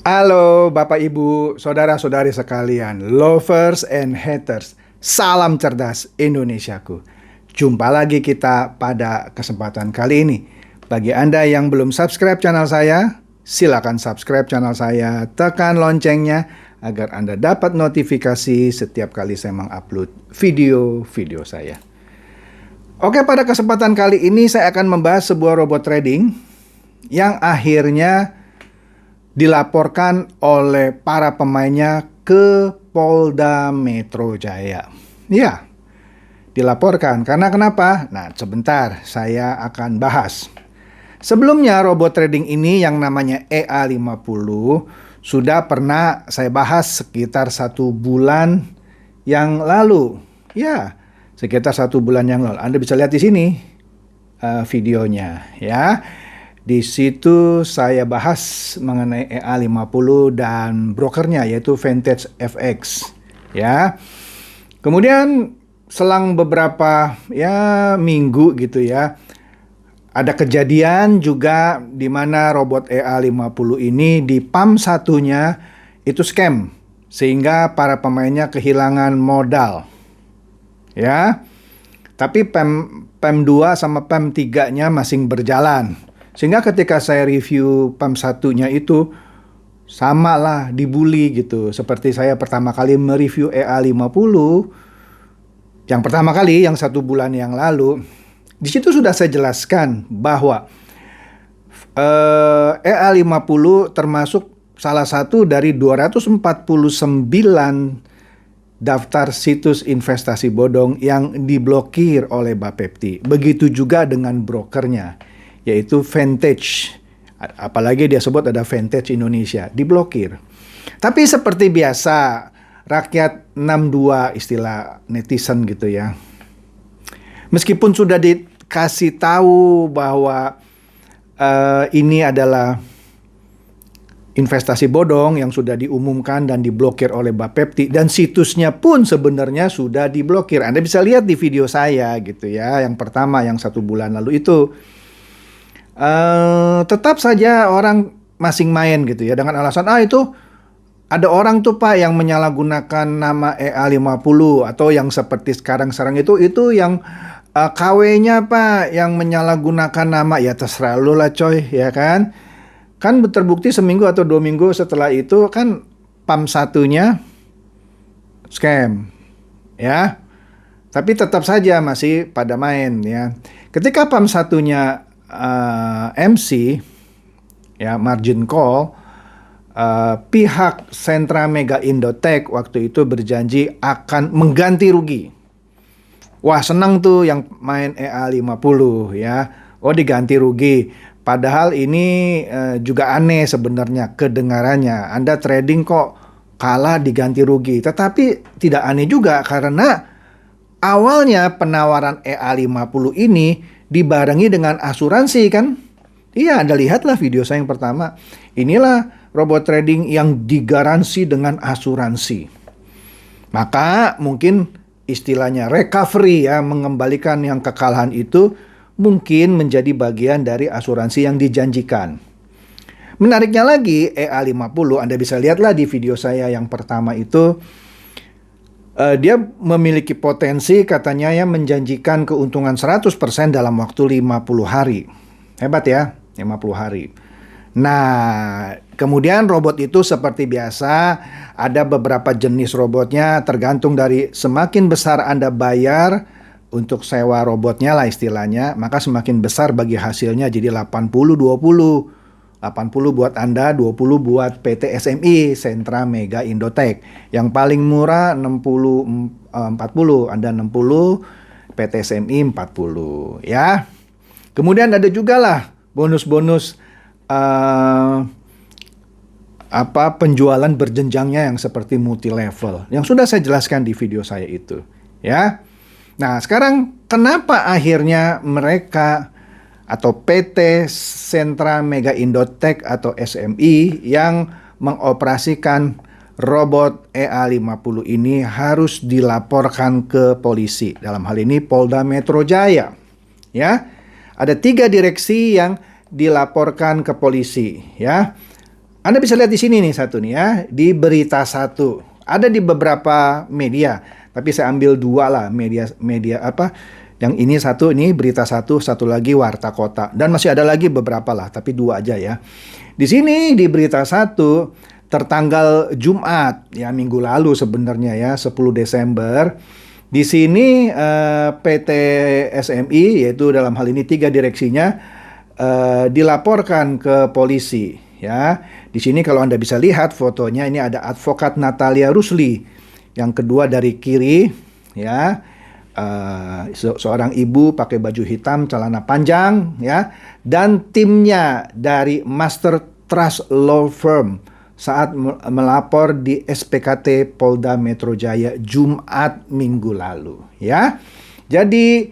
Halo Bapak Ibu, saudara-saudari sekalian, lovers and haters. Salam cerdas Indonesiaku. Jumpa lagi kita pada kesempatan kali ini. Bagi Anda yang belum subscribe channel saya, silakan subscribe channel saya, tekan loncengnya agar Anda dapat notifikasi setiap kali saya mengupload video-video saya. Oke, pada kesempatan kali ini saya akan membahas sebuah robot trading yang akhirnya dilaporkan oleh para pemainnya ke Polda Metro Jaya. Ya, dilaporkan. Karena kenapa? Nah, sebentar saya akan bahas. Sebelumnya robot trading ini yang namanya EA50 sudah pernah saya bahas sekitar 1 bulan yang lalu. Ya, sekitar 1 bulan yang lalu. Anda bisa lihat di sini videonya ya. Di situ saya bahas mengenai EA50 dan brokernya yaitu Vantage FX ya. Kemudian selang beberapa minggu gitu ya, ada kejadian juga di mana robot EA50 ini di PAM satunya itu scam sehingga para pemainnya kehilangan modal. Ya. Tapi PAM 2 sama PAM 3-nya masih berjalan. Sehingga ketika saya review PAM satunya itu sama lah dibully gitu. Seperti saya pertama kali mereview EA50 yang pertama kali yang 1 bulan yang lalu. Di situ sudah saya jelaskan bahwa EA50 termasuk salah satu dari 249 daftar situs investasi bodong yang diblokir oleh Bapepti. Begitu juga dengan brokernya, yaitu Vantage. Apalagi dia sebut ada Vantage Indonesia, diblokir. Tapi seperti biasa, rakyat 62 istilah netizen gitu ya. Meskipun sudah dikasih tahu bahwa ini adalah investasi bodong yang sudah diumumkan dan diblokir oleh Bapepti, dan situsnya pun sebenarnya sudah diblokir. Anda bisa lihat di video saya gitu ya, yang pertama yang 1 bulan lalu itu. Tetap saja orang masing main gitu ya dengan alasan itu ada orang tuh Pak yang menyalahgunakan nama EA50 atau yang seperti sekarang itu yang KW-nya Pak yang menyalahgunakan nama. Ya terserah lu lah coy, ya kan. Kan terbukti seminggu atau 2 minggu setelah itu kan PAM satunya scam ya. Tapi tetap saja masih pada main ya. Ketika PAM satunya MC ya, margin call, pihak Sentra Mega Indotech waktu itu berjanji akan mengganti rugi. Wah, senang tuh yang main EA50 ya. Oh, diganti rugi. Padahal ini juga aneh sebenarnya kedengarannya. Anda trading kok kalah diganti rugi. Tetapi tidak aneh juga karena awalnya penawaran EA50 ini dibarengi dengan asuransi kan? Iya, Anda lihatlah video saya yang pertama. Inilah robot trading yang digaransi dengan asuransi. Maka mungkin istilahnya recovery ya, mengembalikan yang kekalahan itu mungkin menjadi bagian dari asuransi yang dijanjikan. Menariknya lagi, EA50 Anda bisa lihatlah di video saya yang pertama itu. Dia memiliki potensi katanya yang menjanjikan keuntungan 100% dalam waktu 50 hari. Hebat ya, 50 hari. Nah, kemudian robot itu seperti biasa, ada beberapa jenis robotnya tergantung dari semakin besar Anda bayar untuk sewa robotnya lah istilahnya, maka semakin besar bagi hasilnya, jadi 80-20. 80 buat Anda, 20 buat PT SMI, Sentra Mega Indotech. Yang paling murah 40, Anda 60, PT SMI 40 ya. Kemudian ada juga lah bonus-bonus penjualan berjenjangnya yang seperti multi level yang sudah saya jelaskan di video saya itu ya. Nah, sekarang kenapa akhirnya mereka atau PT Sentra Mega Indotech atau SMI yang mengoperasikan robot EA50 ini harus dilaporkan ke polisi, dalam hal ini Polda Metro Jaya ya. Ada 3 direksi yang dilaporkan ke polisi ya. Anda bisa lihat di sini nih satu nih ya, di berita satu. Ada di beberapa media, tapi saya ambil dua lah media apa? Yang ini satu, ini berita satu lagi Warta Kota. Dan masih ada lagi beberapa lah, tapi dua aja ya. Di sini di berita satu tertanggal Jumat ya minggu lalu sebenarnya ya 10 Desember. Di sini PT SMI yaitu dalam hal ini 3 direksinya dilaporkan ke polisi ya. Di sini kalau Anda bisa lihat fotonya ini ada advokat Natalia Rusli. Yang kedua dari kiri ya. Seorang ibu pakai baju hitam, celana panjang ya, dan timnya dari Master Trust Law Firm saat melapor di SPKT Polda Metro Jaya Jumat minggu lalu ya. Jadi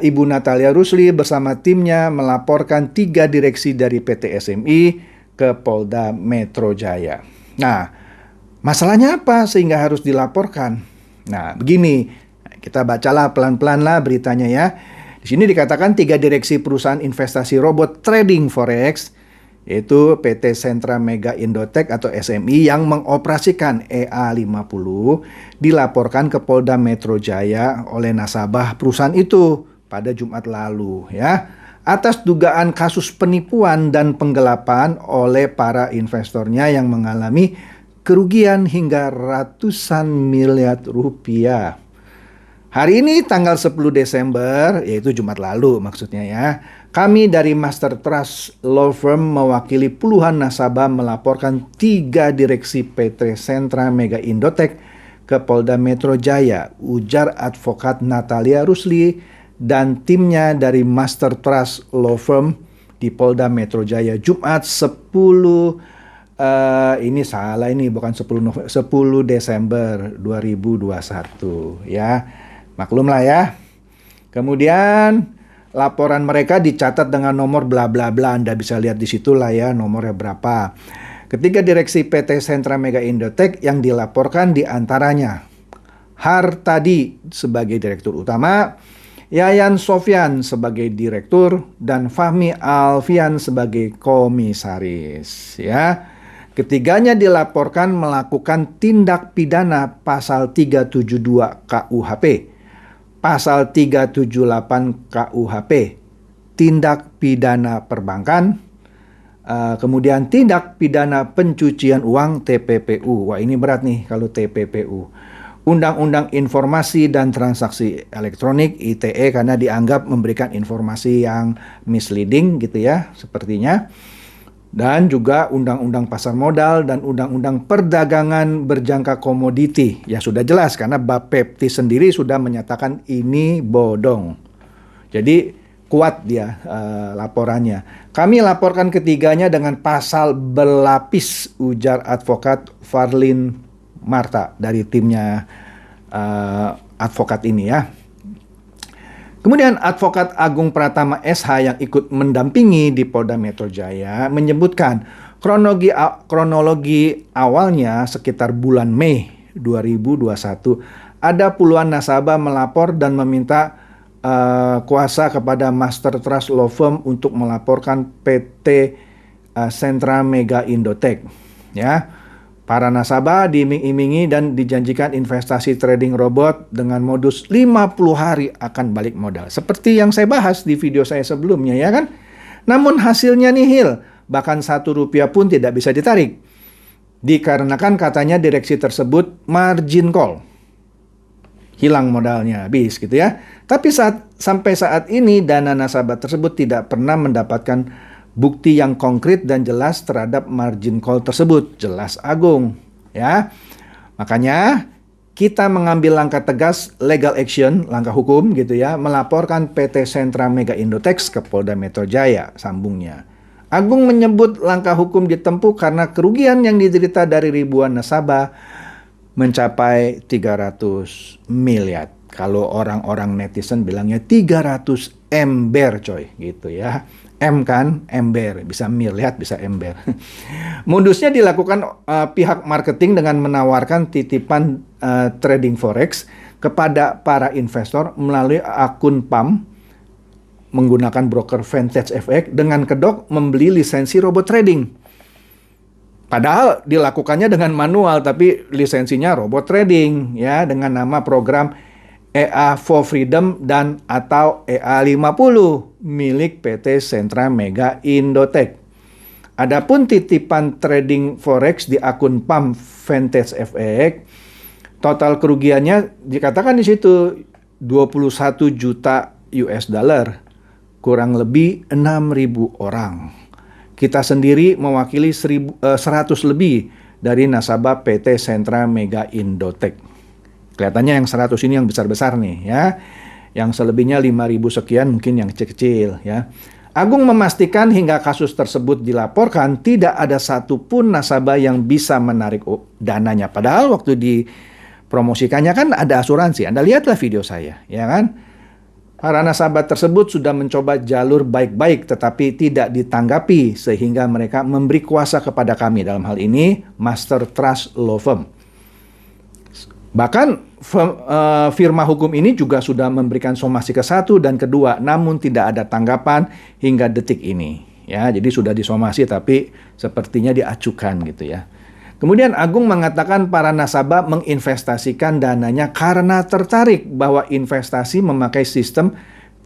Ibu Natalia Rusli bersama timnya melaporkan 3 direksi dari PT SMI ke Polda Metro Jaya. Nah, masalahnya apa sehingga harus dilaporkan? Nah, begini. Kita bacalah pelan-pelan lah beritanya ya. Di sini dikatakan 3 direksi perusahaan investasi robot trading forex, yaitu PT Sentra Mega Indotech atau SMI yang mengoperasikan EA50, dilaporkan ke Polda Metro Jaya oleh nasabah perusahaan itu pada Jumat lalu ya. Atas dugaan kasus penipuan dan penggelapan oleh para investornya yang mengalami kerugian hingga ratusan miliar rupiah. Hari ini tanggal 10 Desember, yaitu Jumat lalu maksudnya ya, kami dari Master Trust Law Firm mewakili puluhan nasabah melaporkan 3 direksi PT Sentra Mega Indotech ke Polda Metro Jaya, ujar advokat Natalia Rusli dan timnya dari Master Trust Law Firm di Polda Metro Jaya Jumat 10 ini salah ini bukan 10 Desember 2021 ya. Maklumlah ya. Kemudian laporan mereka dicatat dengan nomor bla bla bla. Anda bisa lihat di situ lah ya nomornya berapa. Ketiga direksi PT Sentra Mega Indotech yang dilaporkan diantaranya Hartadi sebagai direktur utama, Yayan Sofyan sebagai direktur, dan Fahmi Alfian sebagai komisaris ya. Ketiganya dilaporkan melakukan tindak pidana pasal 372 KUHP. Pasal 378 KUHP, tindak pidana perbankan, kemudian tindak pidana pencucian uang TPPU. Wah ini berat nih kalau TPPU. Undang-Undang Informasi dan Transaksi Elektronik ITE karena dianggap memberikan informasi yang misleading gitu ya sepertinya. Dan juga Undang-Undang Pasar Modal dan Undang-Undang Perdagangan Berjangka Komoditi. Ya sudah jelas karena Bapepti sendiri sudah menyatakan ini bodong. Jadi kuat dia laporannya. Kami laporkan ketiganya dengan pasal berlapis, ujar advokat Farlin Marta dari timnya advokat ini ya. Kemudian advokat Agung Pratama SH yang ikut mendampingi di Polda Metro Jaya menyebutkan kronologi awalnya sekitar bulan Mei 2021 ada puluhan nasabah melapor dan meminta kuasa kepada Master Trust Law Firm untuk melaporkan PT Sentra Mega Indotech ya. Para nasabah diiming-imingi dan dijanjikan investasi trading robot dengan modus 50 hari akan balik modal. Seperti yang saya bahas di video saya sebelumnya ya kan. Namun hasilnya nihil, bahkan Rp1 pun tidak bisa ditarik. Dikarenakan katanya direksi tersebut margin call. Hilang modalnya, habis gitu ya. Tapi sampai saat ini dana nasabah tersebut tidak pernah mendapatkan bukti yang konkret dan jelas terhadap margin call tersebut. Jelas Agung ya. Makanya kita mengambil langkah tegas legal action, langkah hukum gitu ya, melaporkan PT Sentra Mega Indotech ke Polda Metro Jaya, sambungnya. Agung menyebut langkah hukum ditempuh karena kerugian yang diderita dari ribuan nasabah mencapai 300 miliar. Kalau orang-orang netizen bilangnya 300 ember coy gitu ya. M kan, ember, bisa miliar, bisa ember. Modusnya dilakukan pihak marketing dengan menawarkan titipan trading forex kepada para investor melalui akun PAM menggunakan broker Vantage FX dengan kedok membeli lisensi robot trading. Padahal dilakukannya dengan manual, tapi lisensinya robot trading ya dengan nama program EA for Freedom dan atau EA50 milik PT Sentra Mega Indotech. Adapun titipan trading forex di akun PAM Vantage FX, total kerugiannya dikatakan di situ 21 juta US dollar, kurang lebih 6.000 orang. Kita sendiri mewakili 100 lebih dari nasabah PT Sentra Mega Indotech. Kelihatannya yang 100 ini yang besar-besar nih ya. Yang selebihnya 5.000 sekian mungkin yang kecil-kecil ya. Agung memastikan hingga kasus tersebut dilaporkan tidak ada satupun nasabah yang bisa menarik dananya. Padahal waktu dipromosikannya kan ada asuransi. Anda lihatlah video saya ya kan. Para nasabah tersebut sudah mencoba jalur baik-baik tetapi tidak ditanggapi sehingga mereka memberi kuasa kepada kami, dalam hal ini Master Trust Law Firm. Bahkan firma hukum ini juga sudah memberikan somasi ke-1 dan ke-2 namun tidak ada tanggapan hingga detik ini. Ya, jadi sudah disomasi tapi sepertinya diacukan gitu ya. Kemudian Agung mengatakan para nasabah menginvestasikan dananya karena tertarik bahwa investasi memakai sistem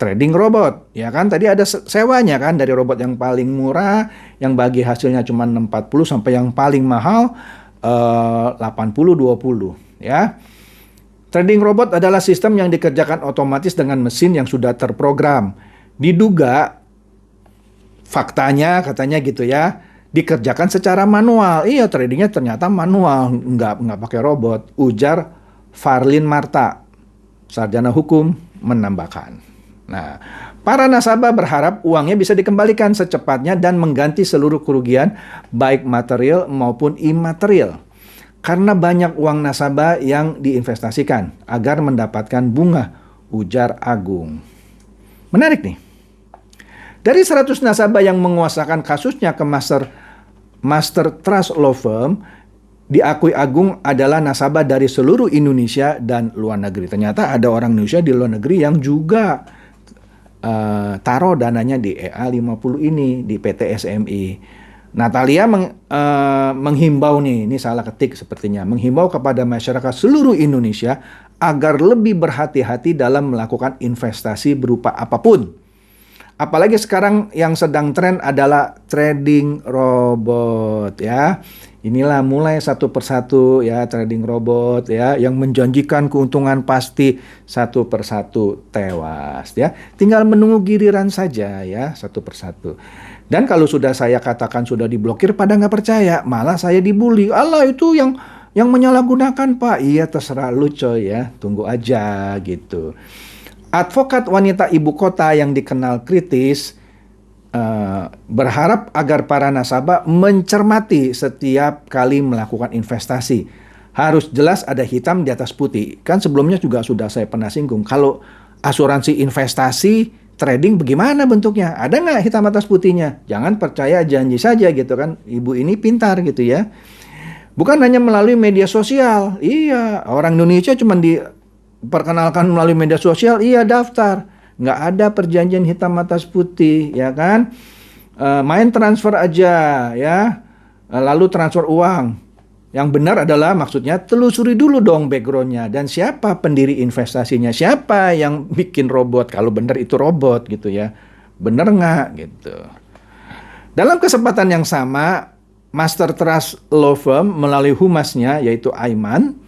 trading robot. Ya kan tadi ada sewanya kan dari robot yang paling murah yang bagi hasilnya cuma 40 sampai yang paling mahal 80-20 ya. Trading robot adalah sistem yang dikerjakan otomatis dengan mesin yang sudah terprogram. Diduga faktanya katanya gitu ya, dikerjakan secara manual. Iya, tradingnya ternyata manual, nggak pakai robot. Ujar Farlin Marta, sarjana hukum, menambahkan. Nah, para nasabah berharap uangnya bisa dikembalikan secepatnya dan mengganti seluruh kerugian baik material maupun imaterial. Karena banyak uang nasabah yang diinvestasikan agar mendapatkan bunga, ujar Agung. Menarik nih. Dari 100 nasabah yang menguasakan kasusnya ke Master Trust Law Firm, diakui Agung adalah nasabah dari seluruh Indonesia dan luar negeri. Ternyata ada orang Indonesia di luar negeri yang juga taruh dananya di EA50 ini, di PT SMI. Natalia menghimbau nih, ini salah ketik sepertinya, menghimbau kepada masyarakat seluruh Indonesia agar lebih berhati-hati dalam melakukan investasi berupa apapun. Apalagi sekarang yang sedang tren adalah trading robot ya. Inilah mulai satu persatu ya trading robot ya yang menjanjikan keuntungan pasti satu persatu tewas ya. Tinggal menunggu giliran saja ya satu persatu. Dan kalau sudah saya katakan sudah diblokir pada nggak percaya, malah saya dibully. Allah itu yang menyalahgunakan Pak. Iya terserah lu coy ya, tunggu aja gitu. Advokat wanita ibu kota yang dikenal kritis berharap agar para nasabah mencermati setiap kali melakukan investasi. Harus jelas ada hitam di atas putih. Kan sebelumnya juga sudah saya pernah singgung. Kalau asuransi investasi trading bagaimana bentuknya? Ada nggak hitam atas putihnya? Jangan percaya janji saja gitu kan. Ibu ini pintar gitu ya. Bukan hanya melalui media sosial. Iya, orang Indonesia cuma diperkenalkan melalui media sosial, iya daftar. Nggak ada perjanjian hitam atas putih, ya kan? Main transfer aja, ya. Lalu transfer uang. Yang benar adalah maksudnya telusuri dulu dong backgroundnya. Dan siapa pendiri investasinya, siapa yang bikin robot. Kalau benar itu robot gitu ya. Benar nggak gitu. Dalam kesempatan yang sama, Master Trust Law Firm melalui humasnya yaitu Aiman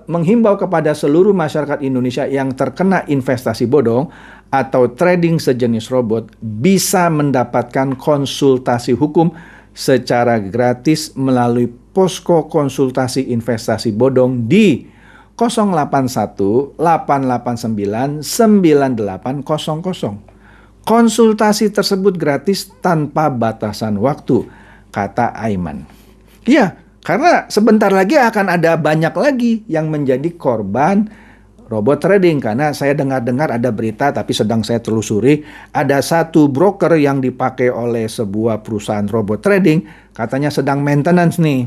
menghimbau kepada seluruh masyarakat Indonesia yang terkena investasi bodong atau trading sejenis robot bisa mendapatkan konsultasi hukum secara gratis melalui posko konsultasi investasi bodong di 081 889 9800. Konsultasi tersebut gratis tanpa batasan waktu, kata Aiman. Iya, karena sebentar lagi akan ada banyak lagi yang menjadi korban robot trading. Karena saya dengar-dengar ada berita, tapi sedang saya telusuri, ada satu broker yang dipakai oleh sebuah perusahaan robot trading, katanya sedang maintenance nih.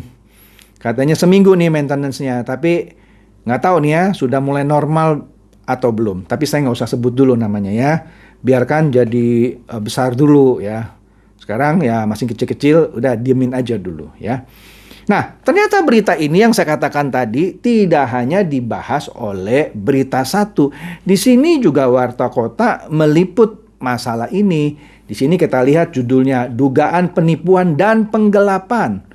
Katanya seminggu nih maintenance-nya, tapi nggak tahu nih ya, sudah mulai normal atau belum. Tapi saya nggak usah sebut dulu namanya ya, biarkan jadi besar dulu ya. Sekarang ya masih kecil-kecil, udah diemin aja dulu ya. Nah, ternyata berita ini yang saya katakan tadi tidak hanya dibahas oleh Berita Satu. Di sini juga Warta Kota meliput masalah ini. Di sini kita lihat judulnya Dugaan Penipuan dan Penggelapan.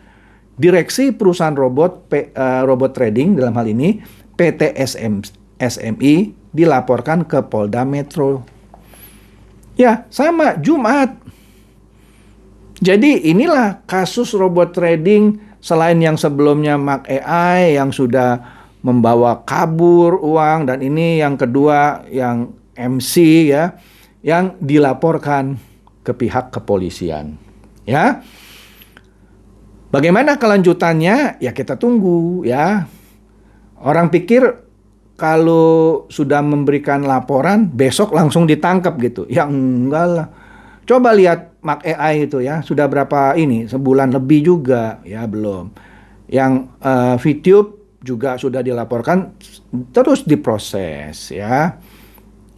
Direksi perusahaan robot trading dalam hal ini PT SMI dilaporkan ke Polda Metro. Ya, sama Jumat. Jadi inilah kasus robot trading selain yang sebelumnya Mark AI yang sudah membawa kabur uang, dan ini yang kedua yang MC ya yang dilaporkan ke pihak kepolisian. Ya. Bagaimana kelanjutannya? Ya kita tunggu ya. Orang pikir kalau sudah memberikan laporan besok langsung ditangkap gitu. Ya enggak lah. Coba lihat Mark AI itu ya, sudah berapa ini? Sebulan lebih juga, ya belum. Yang VTube juga sudah dilaporkan, terus diproses ya.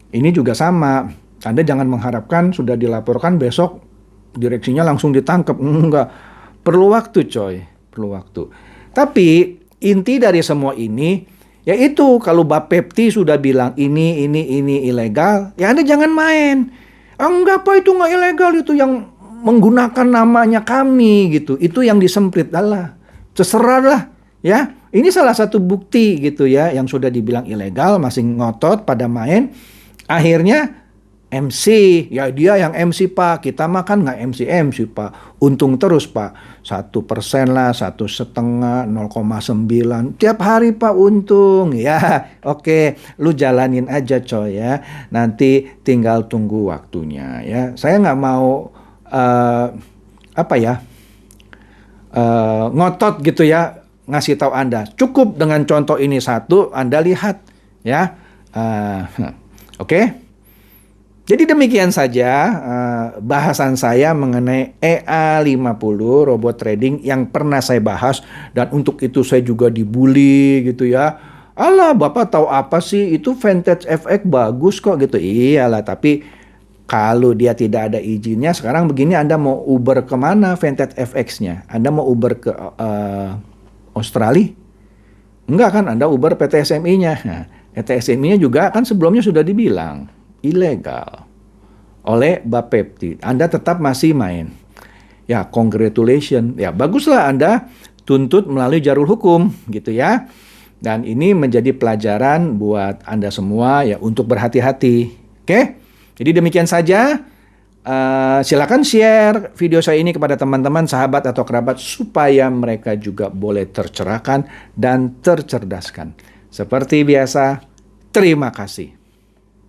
Ini juga sama. Anda jangan mengharapkan sudah dilaporkan besok direksinya langsung ditangkap. Enggak. Perlu waktu coy, perlu waktu. Tapi inti dari semua ini yaitu kalau Bapepti sudah bilang ini ilegal, ya Anda jangan main. Enggak Pak, itu nggak ilegal, itu yang menggunakan namanya kami gitu. Itu yang disemprit lah. Terserah lah ya. Ini salah satu bukti gitu ya yang sudah dibilang ilegal masih ngotot pada main. Akhirnya MC, ya dia yang MC Pak, kita makan nggak MC Pak, untung terus Pak, 1% lah, 1,5, 0,9, tiap hari Pak untung, ya oke, lu jalanin aja coy ya, nanti tinggal tunggu waktunya ya, saya nggak mau ngotot gitu ya, ngasih tahu Anda, cukup dengan contoh ini satu, Anda lihat ya, oke. Jadi demikian saja bahasan saya mengenai EA50 robot trading yang pernah saya bahas, dan untuk itu saya juga dibully gitu ya. Alah, Bapak tahu apa sih, itu Vantage FX bagus kok gitu. Iyalah, tapi kalau dia tidak ada izinnya, sekarang begini, Anda mau Uber kemana Vantage FX-nya? Anda mau Uber ke Australia? Enggak kan, Anda Uber PT SMI-nya. Nah, PT SMI-nya juga kan sebelumnya sudah dibilang ilegal oleh Bapepti. Anda tetap masih main. Ya, congratulations. Ya, baguslah Anda tuntut melalui jalur hukum gitu ya. Dan ini menjadi pelajaran buat Anda semua ya untuk berhati-hati. Oke? Jadi demikian saja. Silakan share video saya ini kepada teman-teman, sahabat atau kerabat supaya mereka juga boleh tercerahkan dan tercerdaskan. Seperti biasa, terima kasih.